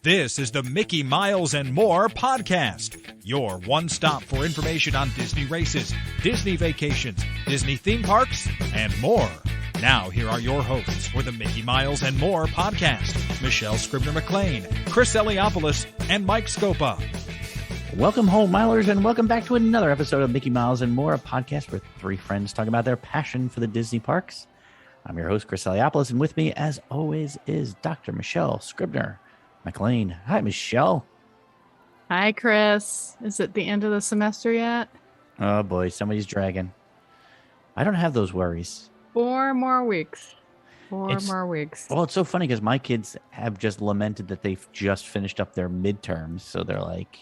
This is the Mickey Miles and More podcast, your one-stop for information on Disney races, Disney vacations, Disney theme parks, and more. Now, here are your hosts for the Mickey Miles and More podcast, Michelle Scribner-McLean, Chris Eliopoulos, and Mike Scopa. Welcome home, Milers, and welcome back to another episode of Mickey Miles and More, a podcast where three friends talk about their passion for the Disney parks. I'm your host, Chris Eliopoulos, and with me, as always, is Dr. Michelle Scribner-McLean. Hi, Michelle. Hi, Chris. Is it the end of the semester yet? Oh, boy, somebody's dragging. I don't have those worries. 4 more weeks. Four more weeks. Well, it's so funny because my kids have just lamented that they've just finished up their midterms, so they're like,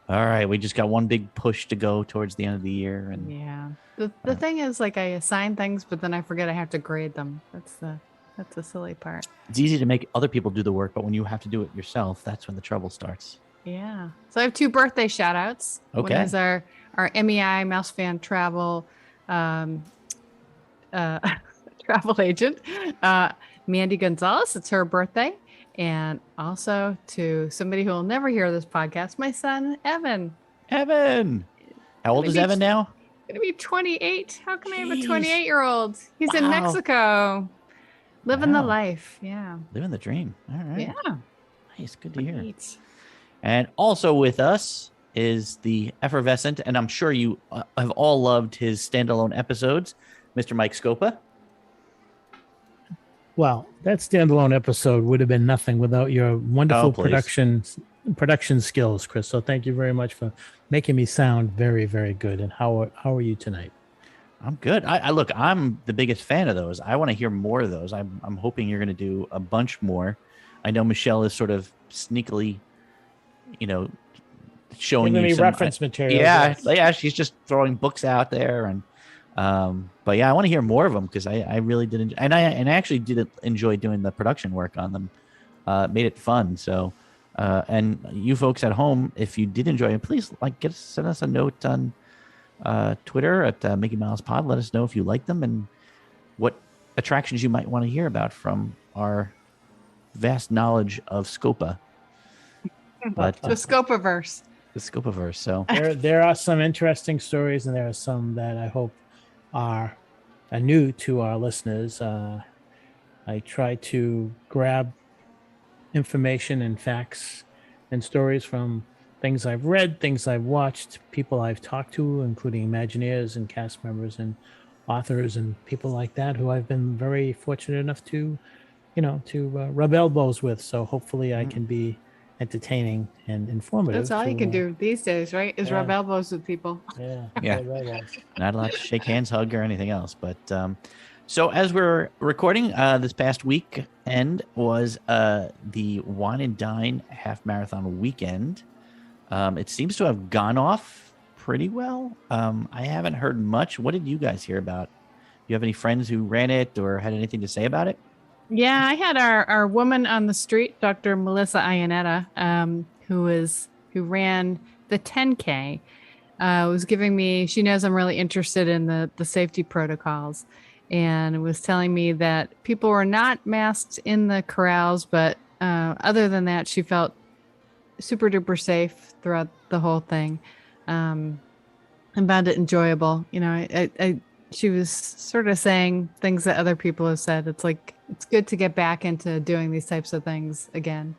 all right, we just got one big push to go towards the end of the year. And yeah. The thing is, like, I assign things, but then I forget I have to grade them. That's the silly part. It's easy to make other people do the work, but when you have to do it yourself, that's when the trouble starts. Yeah. So I have 2 birthday shout outs. Okay. One is our MEI Mouse Fan Travel travel agent, Mandy Gonzalez. It's her birthday. And also to somebody who will never hear this podcast, my son, Evan. Evan! How old is Evan now? Going to be 28. How can I have a 28-year-old? He's in Mexico. Living the life. Yeah. Living the dream. All right. Yeah. Nice. Good to hear. And also with us is the effervescent, and I'm sure you have all loved his standalone episodes, Mr. Mike Scopa. Well, that standalone episode would have been nothing without your wonderful production skills, Chris. So thank you very much for making me sound very, very good. And how are you tonight? I'm good. I look, I'm the biggest fan of those. I want to hear more of those. I'm hoping you're going to do a bunch more. I know Michelle is sort of sneakily, showing me some reference material. Yeah, she's just throwing books out there, and but yeah, I want to hear more of them because I really did enjoy, and I actually did enjoy doing the production work on them. Made it fun. So, and you folks at home, if you did enjoy it, please send us a note on Twitter at Mickey Mouse Pod. Let us know if you like them and what attractions you might want to hear about from our vast knowledge of Scopa. But the Scopaverse. The Scopaverse. So there are some interesting stories, and there are some that I hope are new to our listeners. I try to grab information and facts and stories from things I've read, things I've watched, people I've talked to, including Imagineers and cast members and authors and people like that who I've been very fortunate enough to, rub elbows with. So hopefully I can be entertaining and informative. That's all you can do these days, right? Is rub elbows with people. Yeah. Not allowed to shake hands, hug, or anything else. But so as we're recording, this past weekend was the Wine and Dine half marathon weekend. It seems to have gone off pretty well. I haven't heard much. What did you guys hear about? You have any friends who ran it or had anything to say about it? Yeah, I had our woman on the street, Dr. Melissa Iannetta, who ran the 10K, was giving me, she knows I'm really interested in the safety protocols, and was telling me that people were not masked in the corrals, but other than that, she felt super duper safe throughout the whole thing, and found it enjoyable. She was sort of saying things that other people have said. It's like, it's good to get back into doing these types of things again.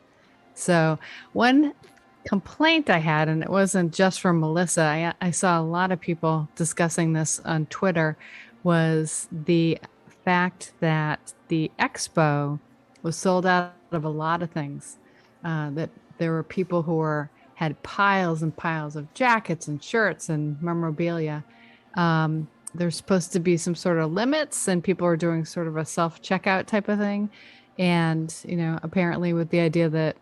So one complaint I had, and it wasn't just from Melissa, I saw a lot of people discussing this on Twitter, was the fact that the expo was sold out of a lot of things. That there were people who had piles and piles of jackets and shirts and memorabilia. There's supposed to be some sort of limits, and people are doing sort of a self-checkout type of thing. And, apparently with the idea that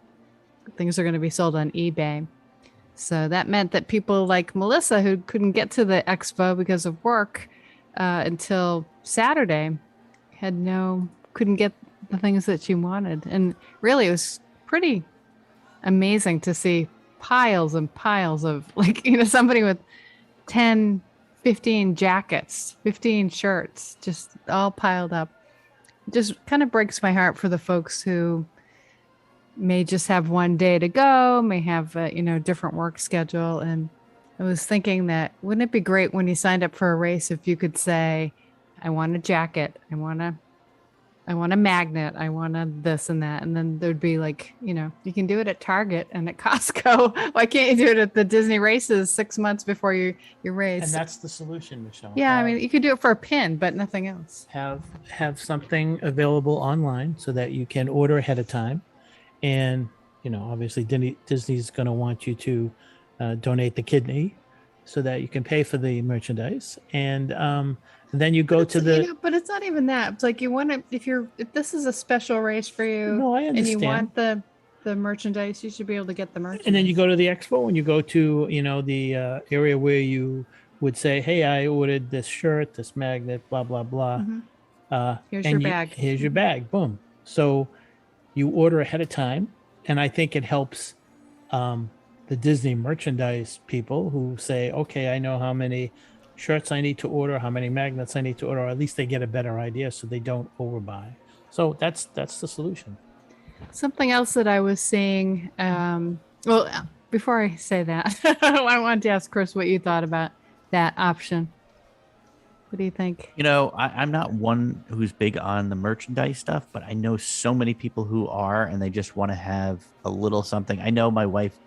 things are going to be sold on eBay. So that meant that people like Melissa, who couldn't get to the expo because of work until Saturday, couldn't get the things that she wanted. And really, it was pretty amazing to see piles and piles of, somebody with 10, 15 jackets, 15 shirts, just all piled up. Just kind of breaks my heart for the folks who may just have one day to go, may have a, different work schedule. And I was thinking that wouldn't it be great when you signed up for a race if you could say, I want a jacket, I want a magnet, I want a this and that. And then there'd be like, you can do it at Target and at Costco. Why can't you do it at the Disney races 6 months before your race? And that's the solution, Michelle. Yeah, I mean, you could do it for a pin, but nothing else. Have something available online so that you can order ahead of time. And, obviously Disney's going to want you to donate the kidney so that you can pay for the merchandise. And then you go to the... but it's not even that. It's like you want to, if this is a special race for you, No, I understand. and you want the merchandise, you should be able to get the merchandise. And then you go to the expo and you go to, the area where you would say, hey, I ordered this shirt, this magnet, blah, blah, blah. Here's your bag. Here's your bag. Boom. So you order ahead of time. And I think it helps the Disney merchandise people who say, okay, I know how many shirts I need to order, how many magnets I need to order, or at least they get a better idea so they don't overbuy. So that's the solution. Something else that I was seeing, well, before I say that, I wanted to ask Chris what you thought about that option. What do you think? I'm not one who's big on the merchandise stuff, but I know so many people who are, and they just want to have a little something. I know my wife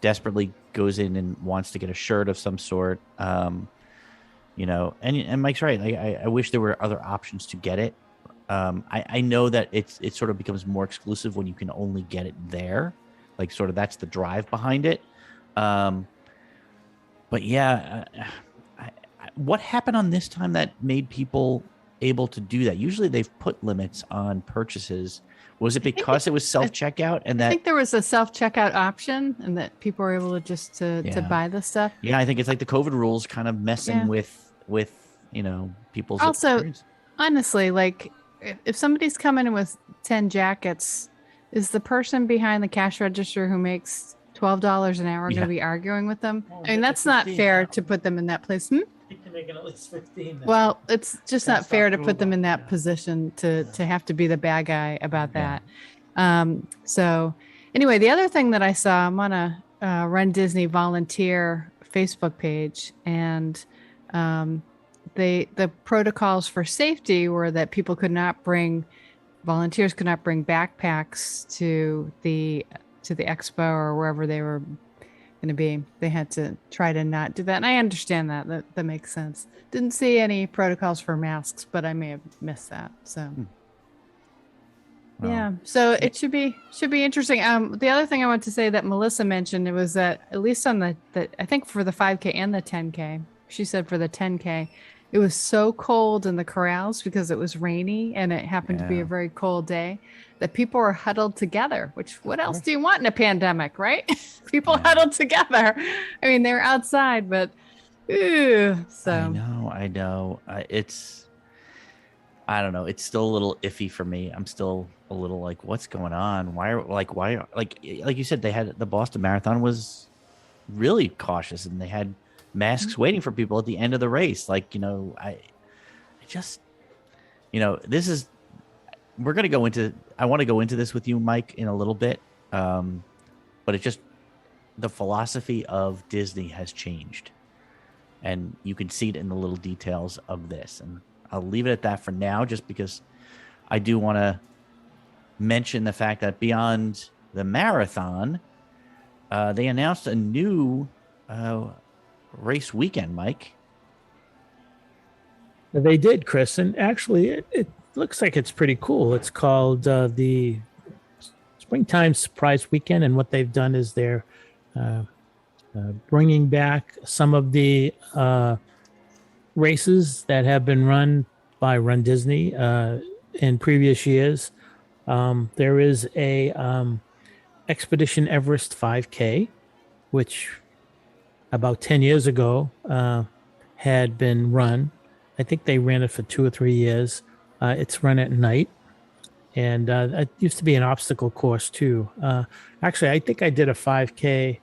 desperately goes in and wants to get a shirt of some sort. And Mike's right. I wish there were other options to get it. I know that it sort of becomes more exclusive when you can only get it there. Like sort of that's the drive behind it. But yeah, what happened on this time that made people able to do that? Usually they've put limits on purchases. Was it because it was self-checkout and that? I think there was a self-checkout option and that people were able to just to buy the stuff. Yeah, I think it's like the COVID rules kind of messing with people's experience. Honestly, like if somebody's coming in with 10 jackets, is the person behind the cash register who makes $12 an hour going to be arguing with them? I mean, that's not fair to put them in that place. They're making at least 15. Well, it's just not fair to put them in that position to have to be the bad guy about that. So anyway, the other thing that I saw, I'm on a Run Disney volunteer Facebook page, and the protocols for safety were that volunteers could not bring backpacks to the expo or wherever they were going to be. They had to try to not do that. And I understand that makes sense. Didn't see any protocols for masks, but I may have missed that. So yeah, so it should be interesting. The other thing I want to say that Melissa mentioned, it was that at least on the I think for the 5K and the 10K, she said for the 10K, it was so cold in the corrals because it was rainy and it happened to be a very cold day that people were huddled together, which what else do you want in a pandemic, right? People huddled together. I mean, they were outside, but so. I know. I don't know. It's still a little iffy for me. I'm still a little like, what's going on? Why like you said, they had the Boston Marathon was really cautious and they had masks waiting for people at the end of the race. Like, I want to go into this with you, Mike, in a little bit. But it just, the philosophy of Disney has changed and you can see it in the little details of this. And I'll leave it at that for now, just because I do want to mention the fact that beyond the marathon, they announced a new race weekend, Mike. They did, Chris, and actually it looks like it's pretty cool. It's called the Springtime Surprise Weekend, and what they've done is they're bringing back some of the races that have been run by Run Disney in previous years. There is a Expedition Everest 5K, which about 10 years ago had been run. I think they ran it for 2 or 3 years. It's run at night. And it used to be an obstacle course too. Actually, I think I did a 5K. It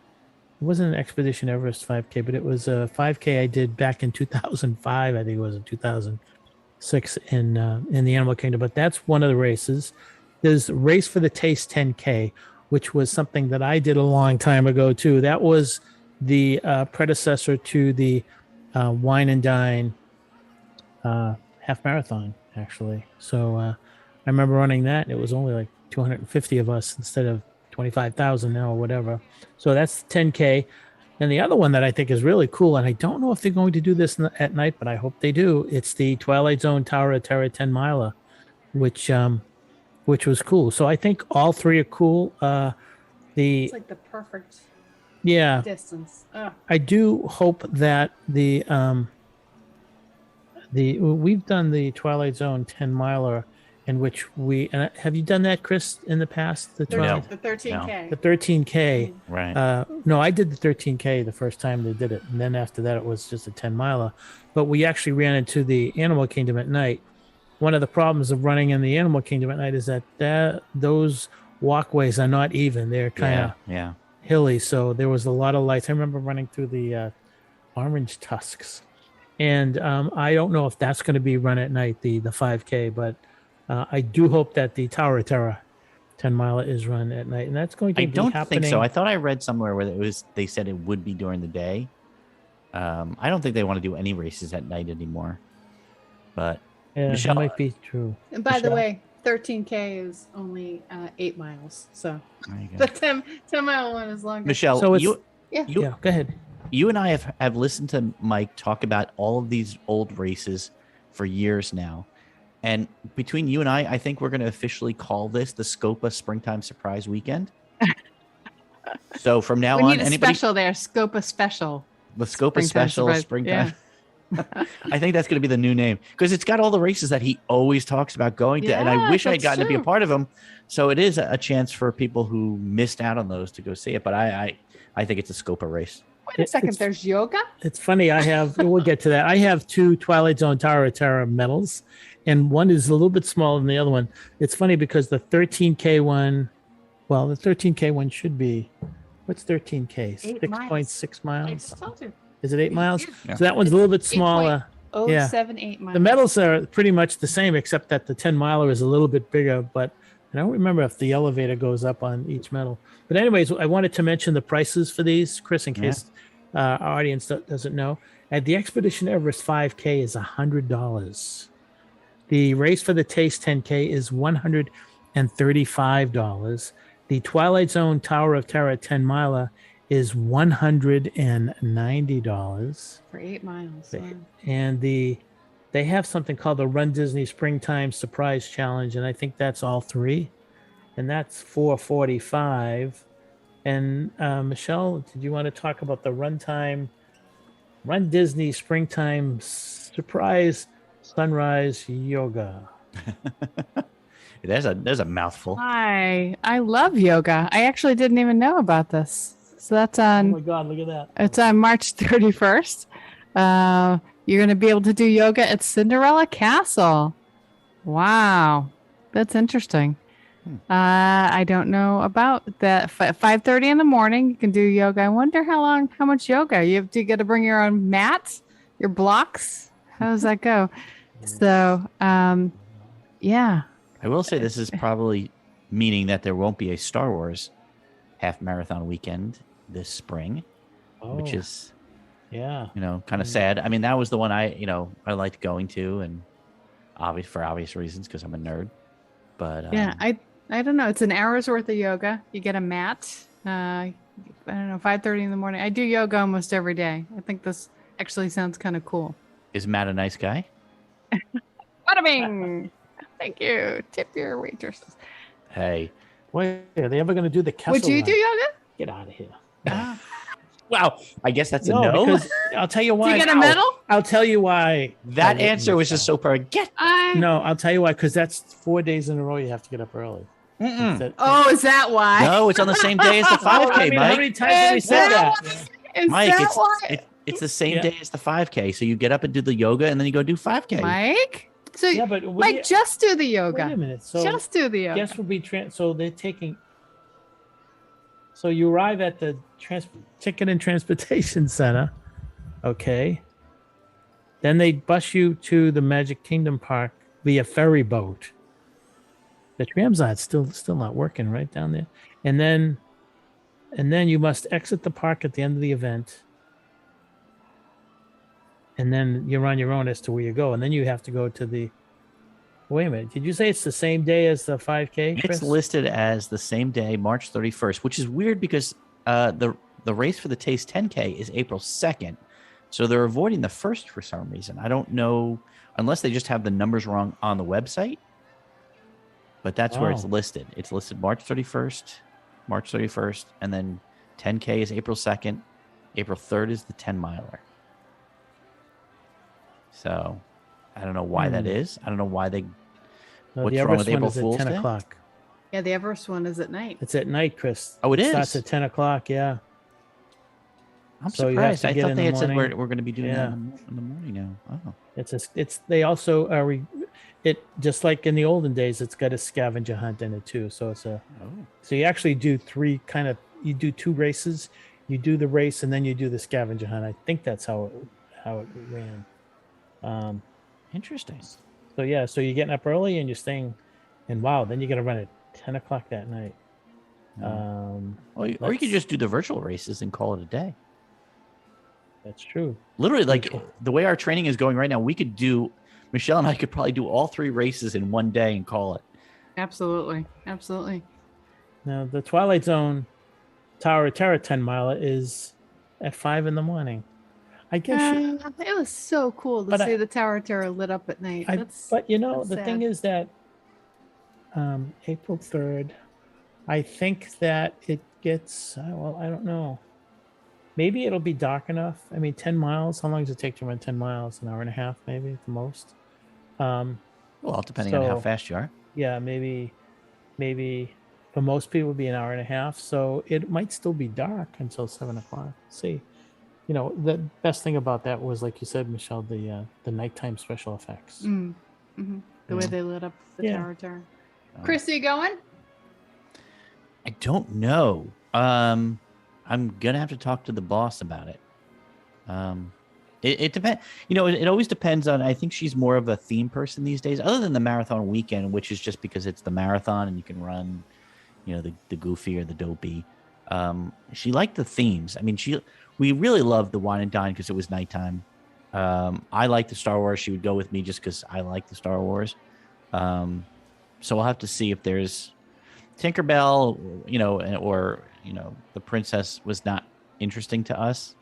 wasn't an Expedition Everest 5K, but it was a 5K I did back in 2005. I think it was in 2006 in the Animal Kingdom. But that's one of the races. There's Race for the Taste 10K, which was something that I did a long time ago too. That was the predecessor to the Wine and Dine half marathon, actually. So I remember running that. It was only like 250 of us instead of 25,000 now or whatever. So that's 10K. And the other one that I think is really cool, and I don't know if they're going to do this at night, but I hope they do. It's the Twilight Zone Tower of Terror 10 miler, which was cool. So I think all three are cool. It's like the perfect distance. Oh. I do hope that we've done the Twilight Zone 10 miler, in which have you done that, Chris, in the past? The 13K. The 13K. Right. No, I did the 13K the first time they did it, and then after that it was just a 10 miler. But we actually ran into the Animal Kingdom at night. One of the problems of running in the Animal Kingdom at night is that those walkways are not even. They're kind of hilly, so there was a lot of lights. I remember running through the orange tusks, and I don't know if that's going to be run at night, the 5K, but I do hope that the Tower of Terror 10 miler is run at night, and that's going to be happening. I don't think so. I thought I read somewhere where they said it would be during the day. I don't think they want to do any races at night anymore. But yeah, Michelle, that might be true. And by the way, 13K is only 8 miles. So the 10-mile one is longer. Michelle, so go ahead. You and I have listened to Mike talk about all of these old races for years now. And between you and I think we're going to officially call this the Scopa Springtime Surprise Weekend. So from now on, anybody special there, Scopa Special. The Scopa Special Springtime. Yeah. I think that's going to be the new name because it's got all the races that he always talks about going to, and I wish I had gotten to be a part of them. So it is a chance for people who missed out on those to go see it. But I think it's a Scopa race. Wait a second, there's yoga? It's funny. We'll get to that. I have 2 Twilight Zone Tower of Terror medals, and one is a little bit smaller than the other one. It's funny because the 13K one, the 13K one should be, what's 13K? 6.6 miles. Is it 8 miles? Yeah. So that one's a little bit smaller. 078 miles. The medals are pretty much the same, except that the 10 miler is a little bit bigger, but I don't remember if the elevator goes up on each medal. But anyways, I wanted to mention the prices for these, Chris, in case our audience doesn't know. At the Expedition Everest 5K is $100. The Race for the Taste 10K is $135. The Twilight Zone Tower of Terror 10 miler is $190 for 8 miles. Wow. And they have something called the Run Disney Springtime Surprise Challenge, and I think that's all 3, and that's $445. And Michelle, did you want to talk about the Run Disney Springtime Surprise Sunrise Yoga? There's a mouthful. I love yoga. I actually didn't even know about this. So that's on. Oh my God! Look at that. It's on March 31st. You're going to be able to do yoga at Cinderella Castle. Wow, that's interesting. I don't know about that. 5:30 in the morning, you can do yoga. I wonder how much yoga you have to get to bring your own mat, your blocks. How does that go? So, yeah. I will say this is probably meaning that there won't be a Star Wars half marathon weekend this spring, which is, kind of sad. I mean, that was the one I liked going to, and for obvious reasons because I'm a nerd. But I don't know. It's an hour's worth of yoga. You get a mat. I don't know, 5:30 in the morning. I do yoga almost every day. I think this actually sounds kind of cool. Is Matt a nice guy? Bada bing! Thank you. Tip your waitresses. Hey. Wait, are they ever going to do the Kessel Would you Run? do yoga? Get out of here. Wow. I guess that's a no. Because I'll tell you why. Do you get a medal? I'll tell you why. That answer was just so perfect. No, I'll tell you why. Because that's 4 days in a row you have to get up early. Is that why? No, it's on the same day as the 5K, Mike. How many times have we said that? Mike, it's the same day as the 5K. So you get up and do the yoga, and then you go do 5K. Mike? So Mike, just do the yoga. Wait a minute. So just do the yoga. Guess will be so they're taking. So you arrive at the Ticket and Transportation Center, okay. Then they bus you to the Magic Kingdom Park via ferry boat. The trams are still not working right down there. And then you must exit the park at the end of the event. And then you're on your own as to where you go. And then you have to go to the. Wait a minute. Did you say it's the same day as the 5K, Chris? It's listed as the same day, March 31st, which is weird because the race for the Taste 10K is April 2nd. So they're avoiding the first for some reason. I don't know, unless they just have the numbers wrong on the website. But that's where it's listed. It's listed March 31st, and then 10K is April 2nd. April 3rd is the 10 miler. So I don't know why that is. I don't know why they. No, what's the wrong Everest with one April is at Fool's 10 Day? o'clock. Yeah, the Everest one is at night. It's at night, Chris. Oh, it is? Starts at 10 o'clock, yeah. I'm So you have surprised. to I get thought in they the had said morning. we're going to be doing Yeah. that in the morning now. Oh, It's they also are it just like in the olden days. It's got a scavenger hunt in it too. So it's a so you actually do you do two races. You do the race and then you do the scavenger hunt. I think that's how it ran. interesting. So yeah, so you're getting up early and you're staying, and wow, then you got to run at 10 o'clock that night. Or you could just do the virtual races and call it a day. That's true. Literally, like the way our training is going right now, Michelle and I could probably do all 3 races in one day and call it. Absolutely. Now the Twilight Zone Tower of Terror 10 miler is at 5 a.m. I guess. It was so cool to But see the Tower of Terror lit up at night. But you know, that's the thing sad. is that April 3rd, I think that it gets, well, I don't know. Maybe it'll be dark enough. I mean, 10 miles, how long does it take to run 10 miles? An hour and a half, maybe at the most. Well, depending on how fast you are. Yeah, maybe for most people it'll be an hour and a half. So it might still be dark until 7 o'clock. See, you know, the best thing about that was, like you said, Michelle, the nighttime special effects. The way they lit up the Yeah. Tower of Terror. Chris, are you going? I don't know. I'm gonna have to talk to the boss about it. It depends. You know, it always depends on. I think she's more of a theme person these days, other than the marathon weekend, which is just because it's the marathon and you can run, you know, the goofy or the dopey. She liked the themes. I mean, we really loved the Wine and Dine because it was nighttime. I like the Star Wars. She would go with me just because I like the Star Wars. So we'll have to see if there's Tinkerbell, you know, or you know, the princess was not interesting to us.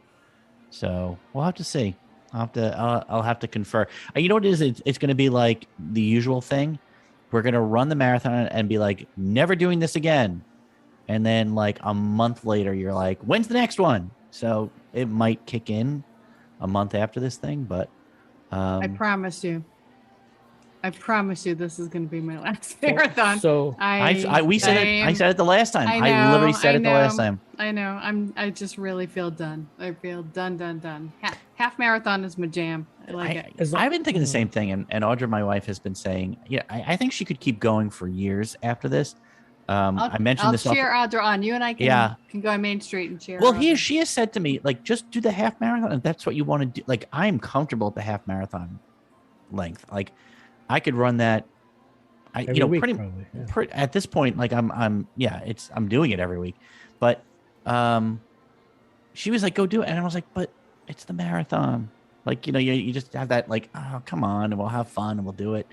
So we'll have to see. I'll have to confer. You know what it is? It's going to be like the usual thing. We're going to run the marathon and be like, never doing this again. And then like a month later, you're like, when's the next one? So it might kick in a month after this thing, but I promise you this is going to be my last marathon. So I said it the last time. I literally said it the last time. I know. I just really feel done. I feel done. Half marathon is my jam. I like it. I've been thinking the same thing, and Audra, my wife, has been saying, yeah, I think she could keep going for years after this. I mentioned this. I'll cheer Audra on. You and I can go on Main Street and cheer. Well, she has said to me, like, just do the half marathon. If that's what you want to do. Like, I'm comfortable at the half marathon length. Like, I could run that. Every week, probably, yeah. At this point, like I'm doing it every week. But she was like, go do it. And I was like, but it's the marathon. Like, you know, you just have that like, oh, come on, and we'll have fun and we'll do it.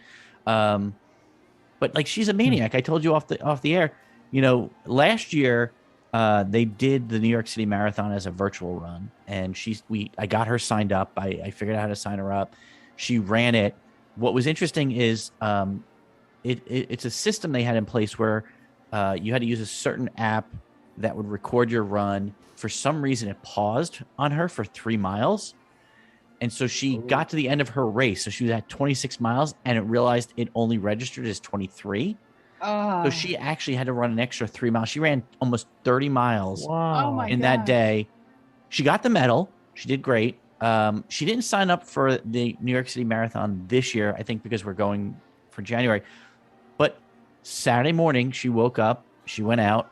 But like, she's a maniac. I told you off the air, you know, last year they did the New York City Marathon as a virtual run, and I got her signed up. I figured out how to sign her up. She ran it. What was interesting is it's a system they had in place where you had to use a certain app that would record your run. For some reason, it paused on her for 3 miles. And so she got to the end of her race. So she was at 26 miles and it realized it only registered as 23. So she actually had to run an extra 3 miles. She ran almost 30 miles that day. She got the medal. She did great. She didn't sign up for the New York City Marathon this year, I think because we're going for January. But Saturday morning, she woke up, she went out,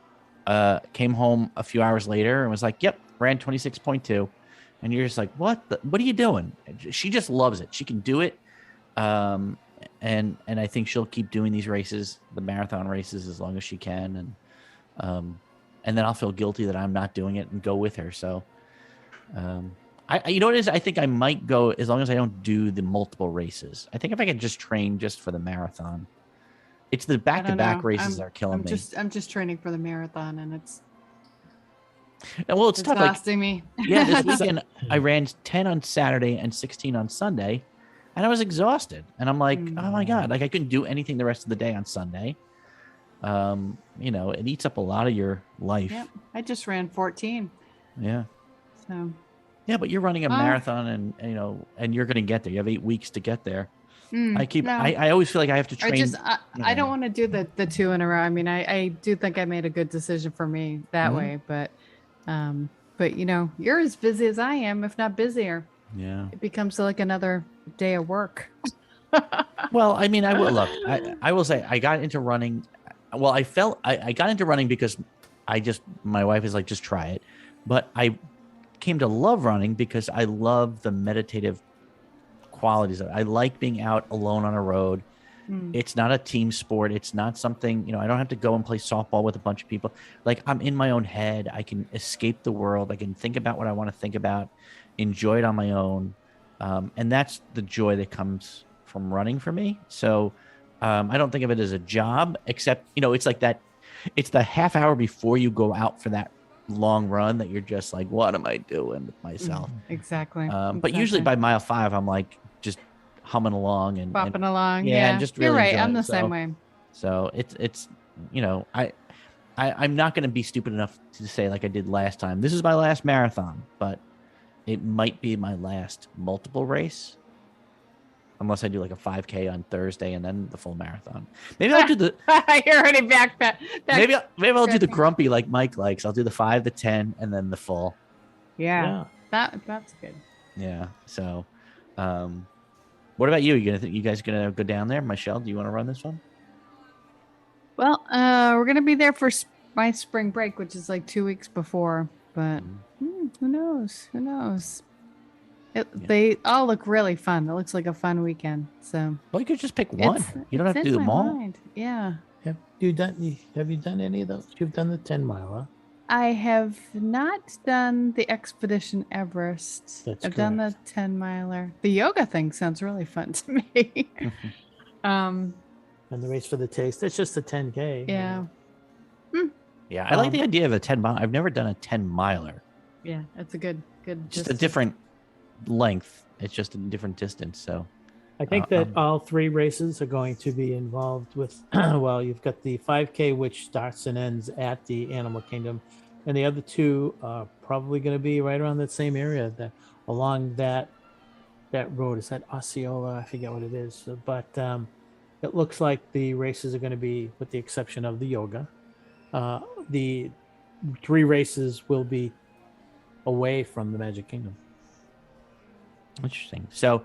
came home a few hours later and was like, yep, ran 26.2. And you're just like, what are you doing? She just loves it. She can do it. and I think she'll keep doing these races, the marathon races, as long as she can, and then I'll feel guilty that I'm not doing it and go with her. So, you know what it is? I think I might go as long as I don't do the multiple races. I think if I could just train just for the marathon, it's the back-to-back races that are killing me. I'm just training for the marathon, and it's Well, it's tough. exhausting me. Yeah, this weekend I ran 10 on Saturday and 16 on Sunday, and I was exhausted. And I'm like, oh my God, like I couldn't do anything the rest of the day on Sunday. You know, it eats up a lot of your life. Yeah, I just ran 14. Yeah. So. Yeah, but you're running a marathon, and you know, and you're going to get there. You have 8 weeks to get there. I always feel like I have to train. I don't want to do the 2 in a row. I mean, I do think I made a good decision for me that way, but you know, you're as busy as I am, if not busier. Yeah. It becomes like another day of work. Well, I mean, I will say I got into running. Well, I got into running because my wife is like, just try it. But I came to love running because I love the meditative qualities of it. I like being out alone on a road. It's not a team sport. It's not something, you know, I don't have to go and play softball with a bunch of people. Like, I'm in my own head. I can escape the world. I can think about what I want to think about, enjoy it on my own. And that's the joy that comes from running for me. So I don't think of it as a job, except, you know, it's like that. It's the half hour before you go out for that long run that you're just like, what am I doing with myself? Exactly. But usually by mile 5, I'm like just humming along and bopping along. Yeah, and just really you're right. enjoying I'm the it. same way. So it's you know, I'm not going to be stupid enough to say like I did last time, this is my last marathon, but it might be my last multiple race, unless I do like a 5K on Thursday and then the full marathon. Maybe I'll do the. You're already back. Maybe I'll do the grumpy like Mike likes. I'll do the 5, the 10, and then the full. Yeah. That's good. Yeah. So, what about you? You guys gonna go down there? Michelle, do you want to run this one? Well, we're gonna be there for my spring break, which is like 2 weeks before. But who knows? Who knows? They all look really fun. It looks like a fun weekend. So, well, you could just pick one. You don't have to do them all. Mind. Yeah. Have you done any of those? You've done the 10 miler. I have not done the Expedition Everest. I've done the 10 miler. The yoga thing sounds really fun to me. And the race for the taste. It's just a 10K. Yeah. Yeah, I like the idea of a 10 mile. I've never done a 10 miler. Yeah, it's a good. Just a different length. It's just a different distance. So I think that all 3 races are going to be involved with, well, you've got the 5K, which starts and ends at the Animal Kingdom. And the other 2 are probably going to be right around that same area, along that road. Is that Osceola? I forget what it is. But it looks like the races are going to be, with the exception of the yoga, the 3 races will be away from the Magic Kingdom. Interesting. So,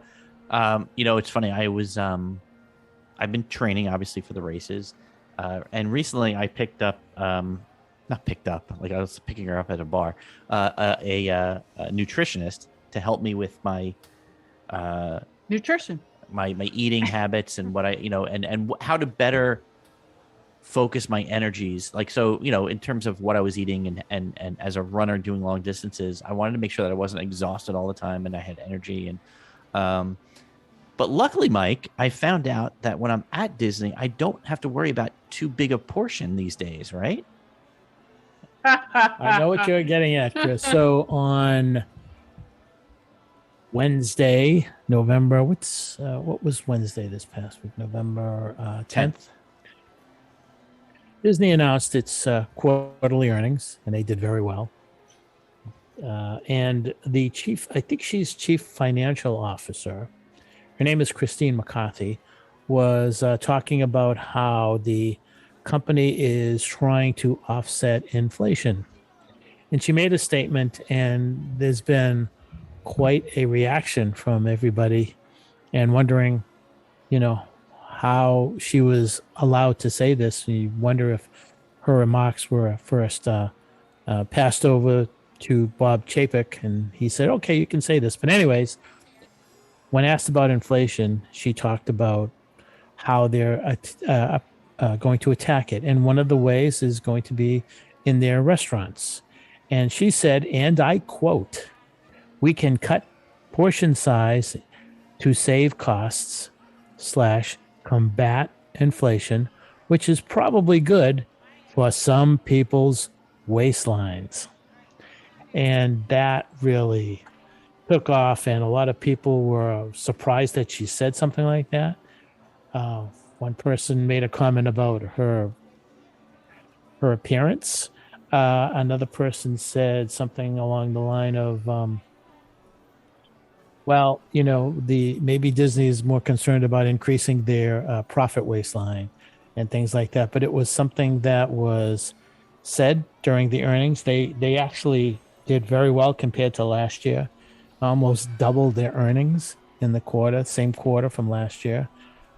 you know, it's funny. I've been training obviously for the races, and recently I picked up, not picked up, like I was picking her up at a bar, a nutritionist to help me with my nutrition, my eating habits and what and how to better focus my energies. Like, so, you know, in terms of what I was eating and as a runner doing long distances, I wanted to make sure that I wasn't exhausted all the time and I had energy. And, but luckily, Mike, I found out that when I'm at Disney, I don't have to worry about too big a portion these days, right? I know what you're getting at, Chris. So on Wednesday, November, what was Wednesday this past week? November 10th. Disney announced its quarterly earnings, and they did very well. And the chief, I think she's chief financial officer, her name is Christine McCarthy, was talking about how the company is trying to offset inflation. And she made a statement, and there's been quite a reaction from everybody and wondering, you know, how she was allowed to say this. And you wonder if her remarks were first passed over to Bob Chapek, and he said, okay, you can say this. But anyways, when asked about inflation, she talked about how they're going to attack it. And one of the ways is going to be in their restaurants. And she said, and I quote, "We can cut portion size to save costs / combat inflation, which is probably good for some people's waistlines." And that really took off, and a lot of people were surprised that she said something like that. One person made a comment about her appearance. Another person said something along the line of, well, maybe Disney is more concerned about increasing their profit waistline and things like that. But it was something that was said during the earnings. They actually did very well compared to last year, almost doubled their earnings in the same quarter from last year.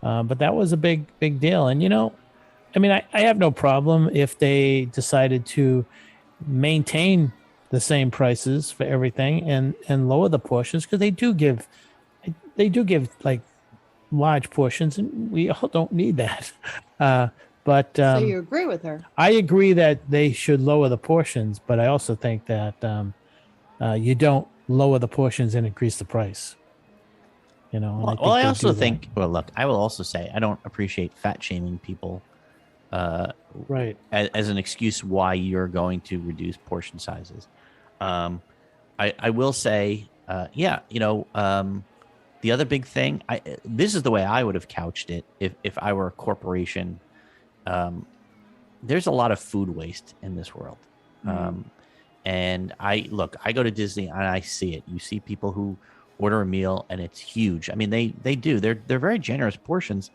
But that was a big deal. And, I have no problem if they decided to maintain the same prices for everything and lower the portions, because they do give like large portions, and we all don't need that. But So you agree with her? I agree that they should lower the portions, but I also think that you don't lower the portions and increase the price. Well, I also think. Well, look, I will also say I don't appreciate fat shaming people, right, as an excuse why you're going to reduce portion sizes. I will say, the other big thing. This is the way I would have couched it if I were a corporation. There's a lot of food waste in this world, and I go to Disney and I see it. You see people who order a meal and it's huge. I mean, they do. They're very generous portions,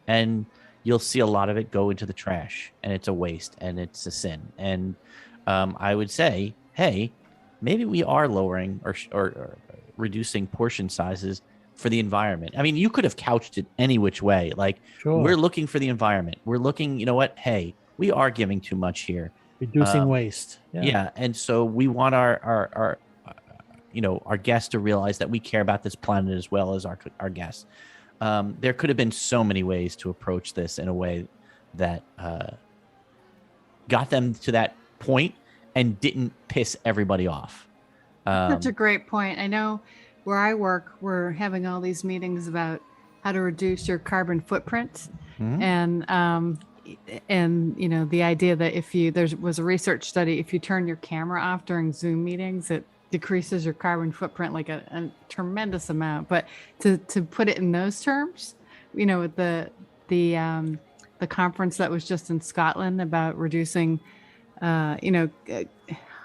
and you'll see a lot of it go into the trash, and it's a waste and it's a sin. And I would say, hey, maybe we are lowering or reducing portion sizes for the environment. I mean, you could have couched it any which way. Like, sure, we're looking for the environment. We're looking, you know what? Hey, we are giving too much here. Reducing waste. Yeah. And so we want our guests to realize that we care about this planet as well as our guests. There could have been so many ways to approach this in a way that got them to that point and didn't piss everybody off. That's a great point. I know where I work, we're having all these meetings about how to reduce your carbon footprint. And the idea that there was a research study, if you turn your camera off during Zoom meetings, it decreases your carbon footprint like a tremendous amount. But to put it in those terms, with the conference that was just in Scotland about reducing,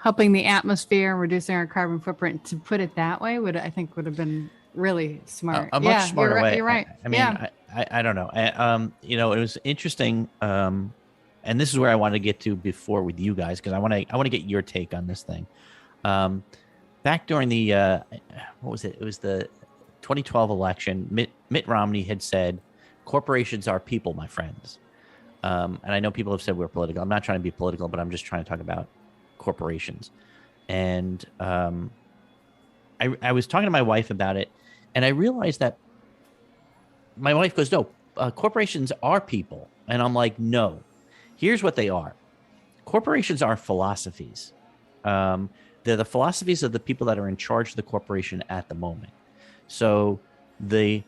helping the atmosphere and reducing our carbon footprint, to put it that way would have been really smart. A much smarter way. You're right. I mean, I don't know. It was interesting. And this is where I wanted to get to before with you guys, because I want to get your take on this thing. Back during the what was it? It was the 2012 election. Mitt Romney had said, "Corporations are people, my friends." And I know people have said we're political. I'm not trying to be political, but I'm just trying to talk about corporations. And I was talking to my wife about it, and I realized that my wife goes, "No, corporations are people." And I'm like, "No, here's what they are. Corporations are philosophies. They're the philosophies of the people that are in charge of the corporation at the moment. So the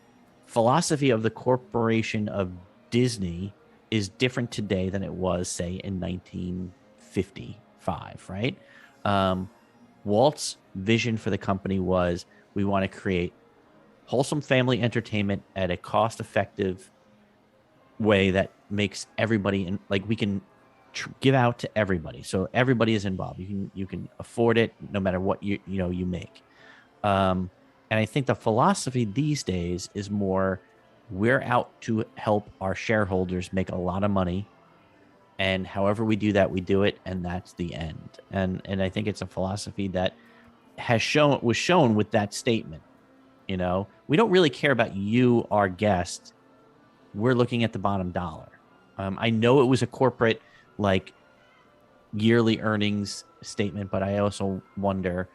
philosophy of the corporation of Disney is different today than it was, say, in 1955, right? Walt's vision for the company was, we want to create wholesome family entertainment at a cost-effective way that makes everybody, like, we can give out to everybody, so everybody is involved. You can afford it no matter what you make." And I think the philosophy these days is more, we're out to help our shareholders make a lot of money, and however we do that, we do it, and that's the end. And I think it's a philosophy that was shown with that statement. We don't really care about you, our guest. We're looking at the bottom dollar. I know it was a corporate, like, yearly earnings statement, but I also wonder,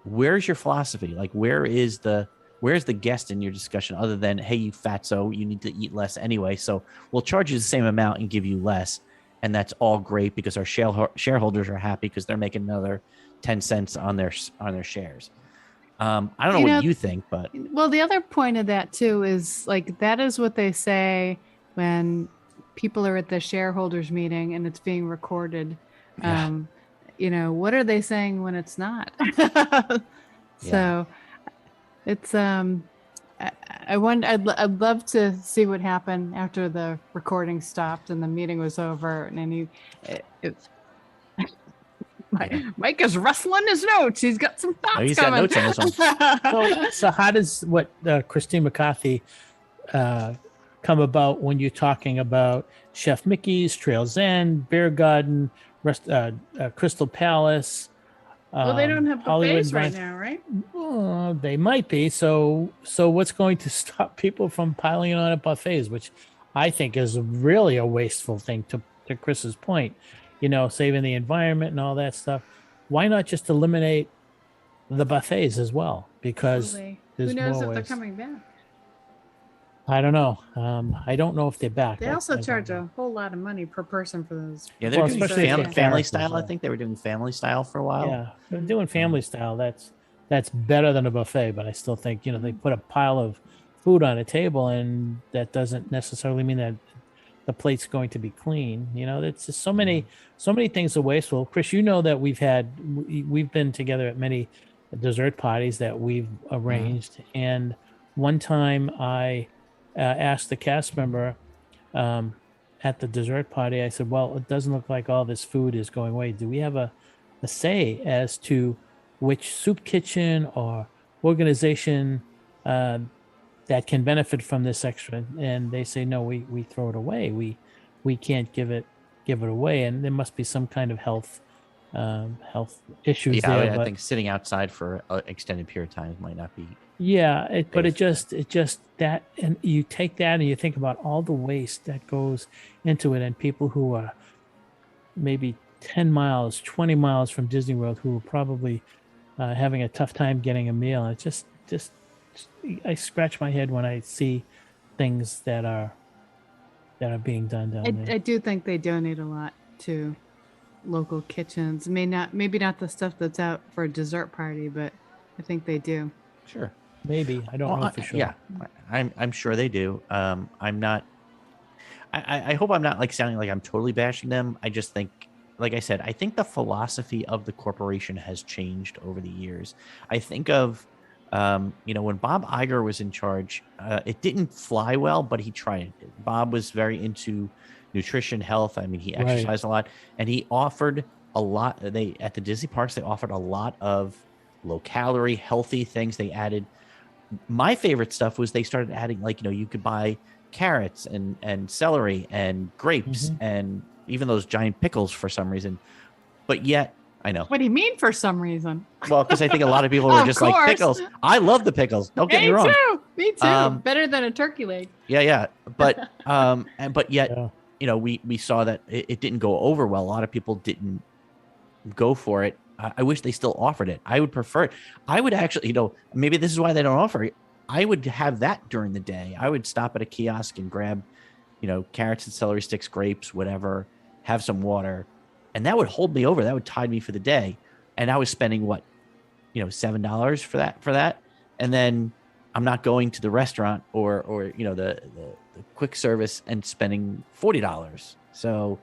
where's your philosophy? Like, where is the where's the guest in your discussion other than, hey, you fatso, you need to eat less anyway, so we'll charge you the same amount and give you less, and that's all great because our shareholders are happy because they're making another 10 cents on their shares. I don't know what you think, but well, the other point of that too is like that is what they say when people are at the shareholders meeting and it's being recorded. Yeah. What are they saying when it's not? So it's I wonder. I'd love to see what happened after the recording stopped and the meeting was over, and then Mike is rustling his notes. He's got some thoughts. He's coming. got notes on this one. So how does what Christine McCarthy come about when you're talking about Chef Mickey's, Trail's End, Beer Garden, Crystal Palace? Well, they don't have Hollywood buffets right now, right? They might be. So what's going to stop people from piling on at buffets, which I think is really a wasteful thing, to Chris's point, saving the environment and all that stuff. Why not just eliminate the buffets as well? Because there's who knows more if ways. they're coming back? I don't know. I don't know if they're back. They also charge a whole lot of money per person for those. Yeah, they're doing especially family for characters, style. I think they were doing family style for a while. Yeah, they're doing family style. That's better than a buffet, but I still think they put a pile of food on a table, and that doesn't necessarily mean that the plate's going to be clean. It's just so many things are wasteful. Chris, that we've been together at many dessert parties that we've arranged, and one time I asked the cast member at the dessert party, I said, well, it doesn't look like all this food is going away. Do we have a say as to which soup kitchen or organization that can benefit from this extra? And they say, no, we throw it away. We can't give it away. And there must be some kind of health issues there. I think sitting outside for an extended period of time might not be. Yeah, but it just that, and you take that and you think about all the waste that goes into it, and people who are maybe 10 miles, 20 miles from Disney World who are probably having a tough time getting a meal. And it just I scratch my head when I see things that are being done down there. I do think they donate a lot to local kitchens. Maybe not the stuff that's out for a dessert party, but I think they do. Sure. Maybe. I don't know for sure. Yeah, I'm sure they do. I'm not. I hope I'm not sounding like I'm totally bashing them. I just think, like I said, I think the philosophy of the corporation has changed over the years. I think of, when Bob Iger was in charge, it didn't fly well, but he tried it. Bob was very into nutrition, health. I mean, he exercised a lot, and he offered a lot. At the Disney parks, they offered a lot of low-calorie, healthy things. They added. My favorite stuff was they started adding, you could buy carrots and celery and grapes and even those giant pickles for some reason. But yet, I know. What do you mean for some reason? Well, because I think a lot of people were just like, pickles. I love the pickles. Don't get me wrong. Me too. Better than a turkey leg. Yeah. But but yet, we saw that it didn't go over well. A lot of people didn't go for it. I wish they still offered it. I would prefer it. I would actually, maybe this is why they don't offer it. I would have that during the day. I would stop at a kiosk and grab, carrots and celery sticks, grapes, whatever, have some water, and that would hold me over. That would tide me for the day. And I was spending $7 for that. And then I'm not going to the restaurant or the quick service and spending $40. So,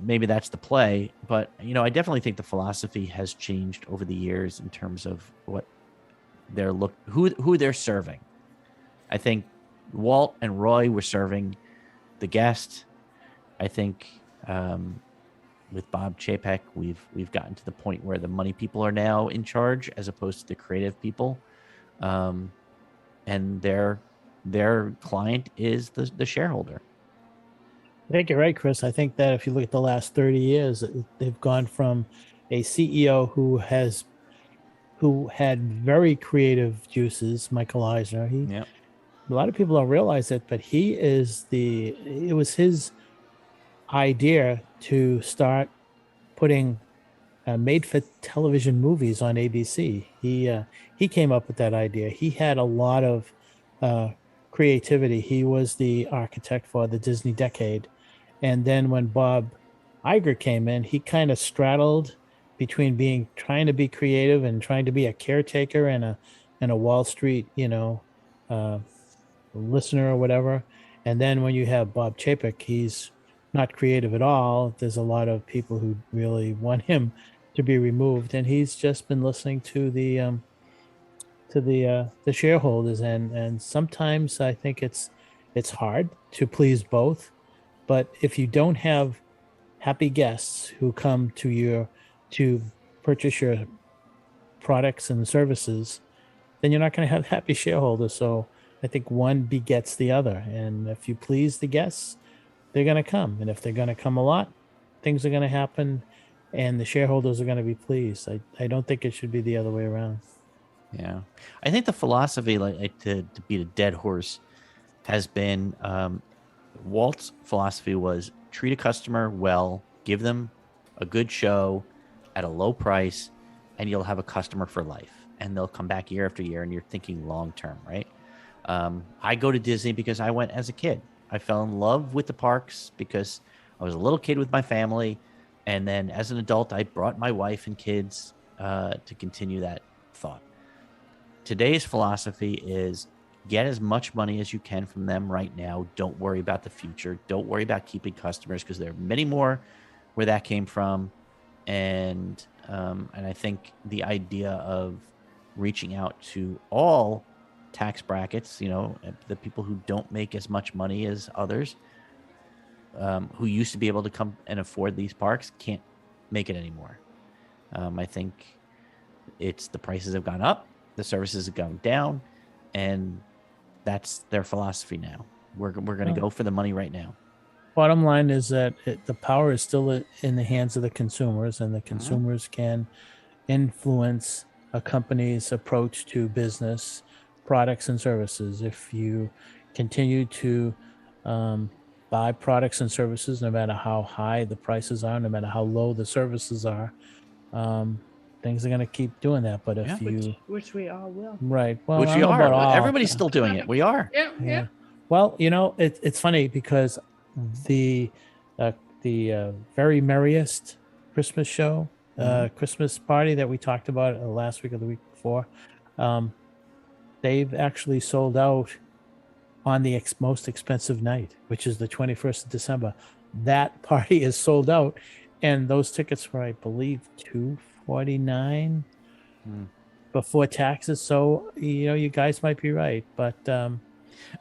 maybe that's the play, but I definitely think the philosophy has changed over the years in terms of what who they're serving. I think Walt and Roy were serving the guest. I think with Bob Chapek, we've gotten to the point where the money people are now in charge as opposed to the creative people, and their client is the shareholder. I think you're right, Chris. I think that if you look at the last 30 years, they've gone from a CEO who had very creative juices, Michael Eisner. A lot of people don't realize it, but it was his idea to start putting made for television movies on ABC. He came up with that idea. He had a lot of creativity. He was the architect for the Disney Decade, and then when Bob Iger came in, he kind of straddled between being trying to be creative and trying to be a caretaker and a Wall Street, uh, listener or whatever. And then when you have Bob Chapek, he's not creative at all. There's a lot of people who really want him to be removed, and he's just been listening to the shareholders, and sometimes I think it's hard to please both. But if you don't have happy guests who come to purchase your products and services, then you're not going to have happy shareholders. So I think one begets the other. And if you please the guests, they're going to come. And if they're going to come a lot, things are going to happen and the shareholders are going to be pleased. I don't think it should be the other way around. Yeah. I think the philosophy, like to beat a dead horse, has been Walt's philosophy was treat a customer well, give them a good show at a low price, and you'll have a customer for life. And they'll come back year after year, and you're thinking long term, right? I go to Disney because I went as a kid. I fell in love with the parks because I was a little kid with my family. And then as an adult, I brought my wife and kids to continue that thought. Today's philosophy is get as much money as you can from them right now. Don't worry about the future. Don't worry about keeping customers because there are many more where that came from. And I think the idea of reaching out to all tax brackets, the people who don't make as much money as others, who used to be able to come and afford these parks, can't make it anymore. I think it's the prices have gone up, the services have gone down, and that's their philosophy now. We're going to go for the money right now. Bottom line is that the power is still in the hands of the consumers, and the consumers can influence a company's approach to business, products, and services. If you continue to buy products and services, no matter how high the prices are, no matter how low the services are, things are going to keep doing that. But if which we all will, right? Well, which we are. Everybody's still doing it. We are. Yeah. Well, it's funny because the Very Merriest Christmas show, Christmas party that we talked about last week or the week before, they've actually sold out on the most expensive night, which is the 21st of December. That party is sold out, and those tickets were, I believe, $249 before taxes. So you guys might be right, but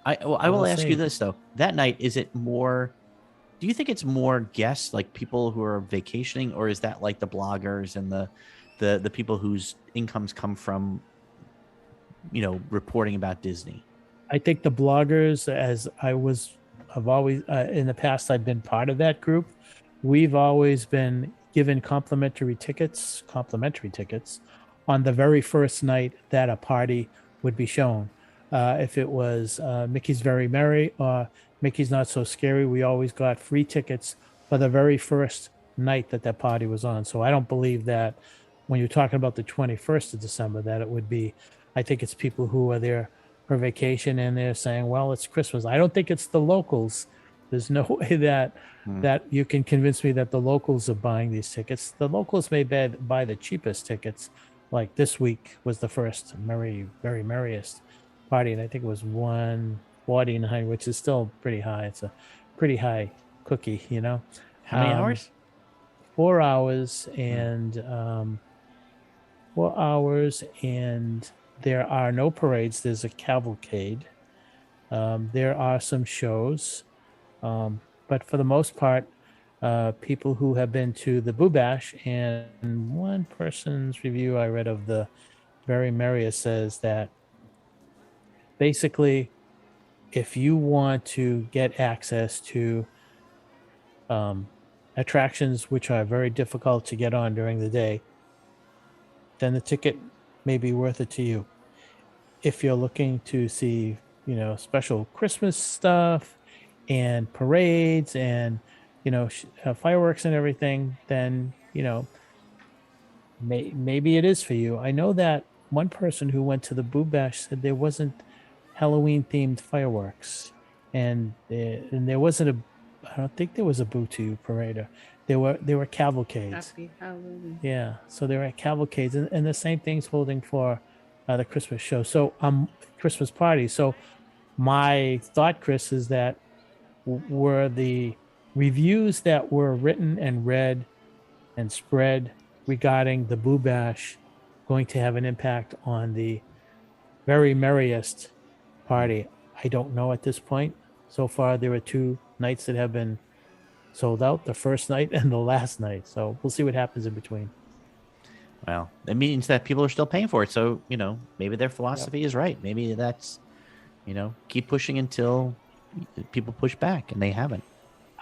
I will ask you this though: that night, is it more? Do you think it's more guests, like people who are vacationing, or is that like the bloggers and the people whose incomes come from reporting about Disney? I think the bloggers, I've always in the past, I've been part of that group. We've always been given complimentary tickets on the very first night that a party would be shown. If it was Mickey's Very Merry or Mickey's Not So Scary, we always got free tickets for the very first night that party was on. So I don't believe that when you're talking about the 21st of December, that it would be, I think it's people who are there for vacation and they're saying, well, it's Christmas. I don't think it's the locals. There's no way that you can convince me that the locals are buying these tickets. The locals may buy the cheapest tickets. Like this week was the first Very Merriest party, and I think it was $149, which is still pretty high. It's a pretty high cookie, How many hours? 4 hours, and 4 hours, and there are no parades. There's a cavalcade. There are some shows, but for the most part, people who have been to the Boo Bash, and one person's review I read of the Very Merriest says that basically, if you want to get access to attractions which are very difficult to get on during the day, then the ticket may be worth it to you. If you're looking to see, special Christmas stuff and parades and, fireworks and everything, then, maybe it is for you. I know that one person who went to the Boo Bash said there wasn't Halloween themed fireworks, and there wasn't I don't think there was a Boo to You parade. There were cavalcades. Happy Halloween. Yeah, so there are cavalcades, and the same thing's holding for the Christmas show. So Christmas party. So my thought, Chris, is that were the reviews that were written and read and spread regarding the Boo Bash going to have an impact on the very merriest party? I don't know at this point. So far, there are 2 nights that have been sold out, the first night and the last night. So we'll see what happens in between. Well, it means that people are still paying for it. So, maybe their philosophy is right. Maybe that's, keep pushing until people push back, and they haven't.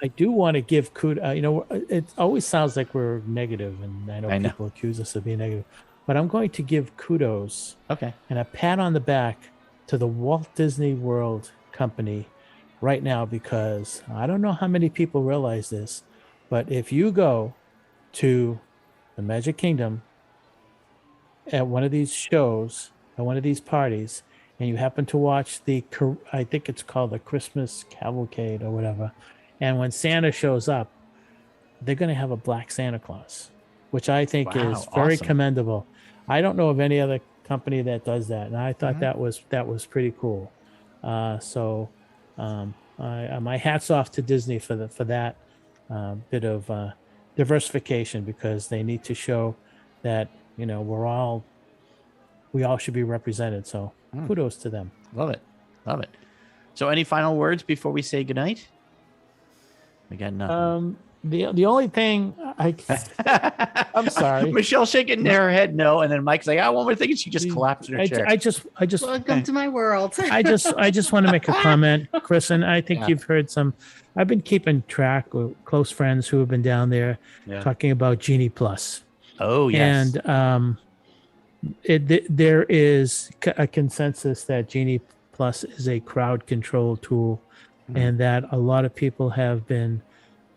I do want to give kudos. It always sounds like we're negative, and I know people accuse us of being negative, but I'm going to give kudos and a pat on the back to the Walt Disney World Company right now, because I don't know how many people realize this, but if you go to the Magic Kingdom at one of these shows, at one of these parties, and you happen to watch I think it's called the Christmas Cavalcade or whatever, and when Santa shows up, they're going to have a black Santa Claus, which I think is very commendable. I don't know of any other company that does that, and I thought that was pretty cool. So my hat's off to Disney for that bit of diversification, because they need to show that we all should be represented. So kudos to them. Love it. So any final words before we say goodnight? We got nothing. The only thing I'm sorry, Michelle shaking her head no, and then Mike's like, one more thing, and she just collapsed in her chair. I just Welcome to my world. I just want to make a comment, Chris, and I think you've heard some. I've been keeping track with close friends who have been down there talking about Genie Plus. Oh yes, and there is a consensus that Genie Plus is a crowd control tool, and that a lot of people have been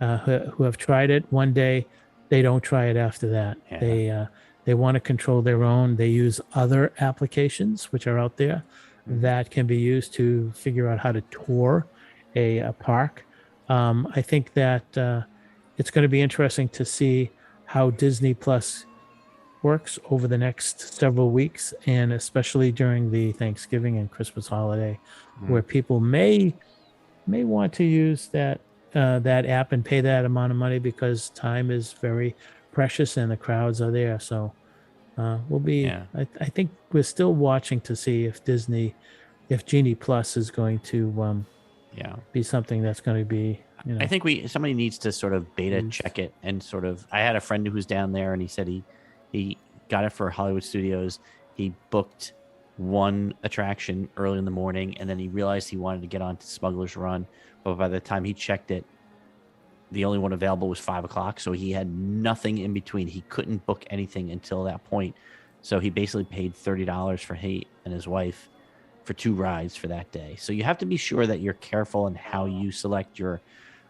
who have tried it. One day, they don't try it after that. Yeah. They want to control their own. They use other applications which are out there that can be used to figure out how to tour a park. I think that it's going to be interesting to see how Disney Plus works over the next several weeks, and especially during the Thanksgiving and Christmas holiday, where people may want to use that app and pay that amount of money, because time is very precious and the crowds are there. So we'll be. Yeah. I think we're still watching to see if Genie Plus is going to be something that's going to be. I think somebody needs to sort of beta check it, and sort of. I had a friend who's down there, and he said he got it for Hollywood Studios. He booked one attraction early in the morning, and then he realized he wanted to get on to Smuggler's Run. But by the time he checked it, the only one available was 5:00. So he had nothing in between. He couldn't book anything until that point. So he basically paid $30 for he and his wife for 2 rides for that day. So you have to be sure that you're careful in how you select your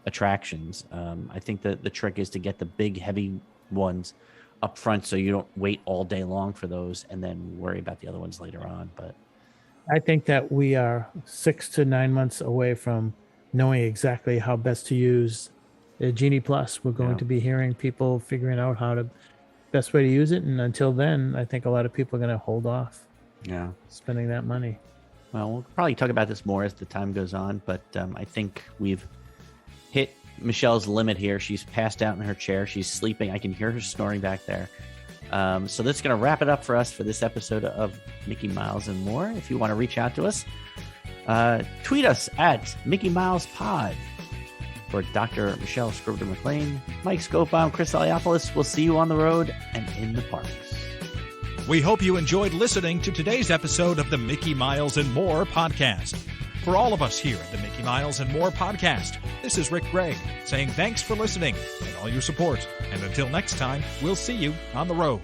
attractions. I think that the trick is to get the big, heavy ones up front, so you don't wait all day long for those and then worry about the other ones later on. But I think that we are 6 to 9 months away from knowing exactly how best to use Genie Plus. We're going to be hearing people figuring out how to best way to use it, and until then, I think a lot of people are going to hold off spending that money. Well, we'll probably talk about this more as the time goes on, but I think we've hit Michelle's limit here. She's passed out in her chair. She's sleeping. I can hear her snoring back there. So that's going to wrap it up for us for this episode of Mickey Miles and More. If you want to reach out to us, tweet us at Mickey Miles Pod. For Dr. Michelle Scribner-McLean, Mike Scopa, Chris Aliopoulos, we'll see you on the road and in the parks. We hope you enjoyed listening to today's episode of the Mickey Miles and More podcast. For all of us here at the Mickey Miles and More podcast, this is Rick Gregg saying thanks for listening and all your support. And until next time, we'll see you on the road.